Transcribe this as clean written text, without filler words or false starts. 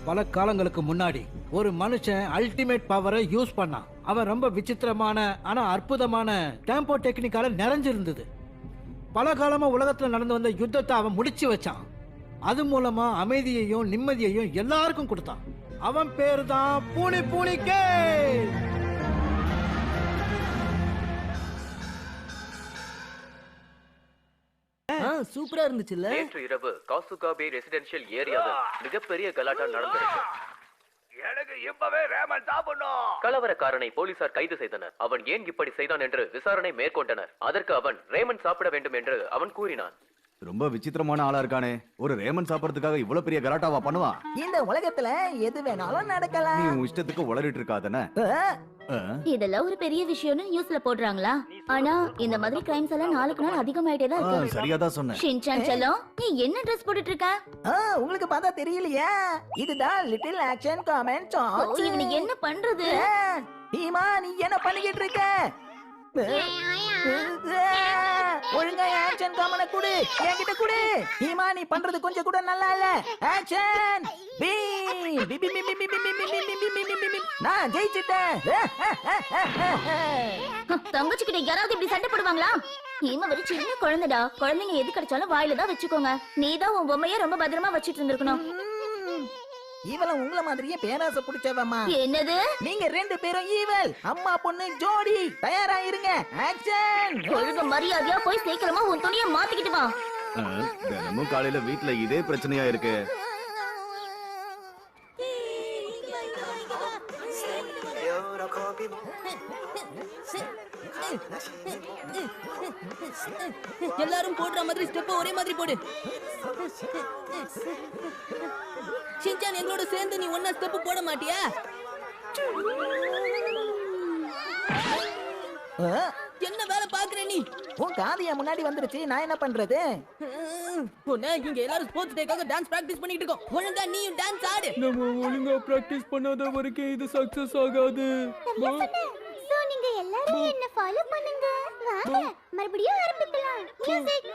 பல காலங்களுக்கு முன்னாடி ஒரு மனுஷன் அல்டிமேட் பவரை யூஸ் பண்ணான். அவன் ரொம்ப விசித்திரமான ஆனா அற்புதமான டெம்போ டெக்னிக்கால நிறைஞ்சிருந்தது. பல காலமா உலகத்துல நடந்து வந்த யுத்தத்தை அவன் முடிச்சு வச்சான். அது மூலமா அமைதியையும் நிம்மதியையும் எல்லாருக்கும் கொடுத்தான். அவன் பேரு தான் பூனி பூனிக்கே. சூப்பரா இருந்துச்சுல்ல? நேற்று இரவு காசுகாபே ரெசிடென்ஷியல் ஏரியாவில் மிகப்பெரிய கலாட்டா நடந்திருக்கு. எனக்கு இப்பவே ரேமன் சாப்பிடணும். கலவரக்காரனை போலீசார் கைது செய்தனர். அவன் ஏன் இப்படி செய்தான் என்று விசாரணை மேற்கொண்டனர். அதற்கு அவன் ரேமன் சாப்பிட வேண்டும் என்று அவன் கூறினான். ரொம்ப விசித்திரமான ஆளா இருக்கானே. ஒரு ரேமன் சாப்பிடறதுக்காக இவ்வளவு பெரிய கலாட்டாவா பண்ணுவான்? இந்த உலகத்துல எது வேணாலும் நடக்கலாம். நீ உன் இஷ்டத்துக்கு உளறிட்டு இருக்காதன. இதெல்லாம் ஒரு பெரிய விஷயம்னு நியூஸ்ல போடுறாங்களா? ஆனா இந்த மாதிரி கிரைம்ஸ் எல்லாம் நாளுக்கு நாள் அதிகமாயிட்டே தான் இருக்கு. சரியாதான் சொன்ன. ஷின்சான் செல்லம், நீ என்ன ட்ரெஸ் போட்டுட்டு இருக்க? உங்களுக்கு பார்த்தா தெரியலையா? இதுதான் லிட்டில் ஆக்ஷன் காமெண்ட் சார்ட். இவனுக்கு என்ன பண்றது? ஹீமா, நீ என்ன பண்ணிக்கிட்டு இருக்க? ஒழுங்கா ஆக்ஷன் காமெண்ட குடு, என்கிட்ட குடு. ஹீமா, நீ பண்றது கொஞ்சம் கூட நல்லா இல்ல. ஆக்ஷன் நான் ஜெயிச்சிட்டேன். தங்கச்சி கிட்ட யாராவது இப்படி சண்டை போடுவாங்களா? ஹீமா ஒரு சின்ன குழந்தைடா. குழந்தைங்க எது கிடைச்சாலும் வாயில தான் வச்சுக்கோங்க. நீதான் உன் பொம்மைய ரொம்ப பத்திரமா வச்சிட்டு இருந்திருக்கணும். இவள உங்கள மாதிரியே பேராசை பிடிச்சவமா. என்னது? நீங்க ரெண்டு பேரும் ஈவல் அம்மா பொண்ணு ஜோடி. தயாரா இருங்க. ஆக்ஷன். ஒழுங்கு மரியாதையா போய் சீக்கிரமா உன் துணியை மாத்திக்கிட்டு வா. தினமும் காலையில வீட்டுல இதே பிரச்சனையா இருக்கு. எல்லாரும் போடுற மாதிரி ஸ்டெப் ஒரே மாதிரி போடு. ஷின்சான், எங்களோட சேர்ந்து நீ ஒன்னா ஸ்டெப் போட மாட்டியா? என்ன வேலை பாக்குற நீ? உன் காதியா முன்னாடி வந்துருச்சு. நான் என்ன பண்றது? உன்ன இங்க எல்லாரும் ஸ்போர்ட்ஸ் டேக்காக டான்ஸ் பிராக்டீஸ் பண்ணிட்டு இருக்கோம். ஒழுங்கா நீயும் டான்ஸ் ஆடு. நம்ம ஒழுங்கா பிராக்டீஸ் பண்ணாத வரைக்கும் இது சக்சஸ் ஆகாது. சோ நீங்க எல்லாரும் என்ன ஃபாலோ பண்ணுங்க. வாங்க மறுபடியும் ஆரம்பிக்கலாம். மியூசிக்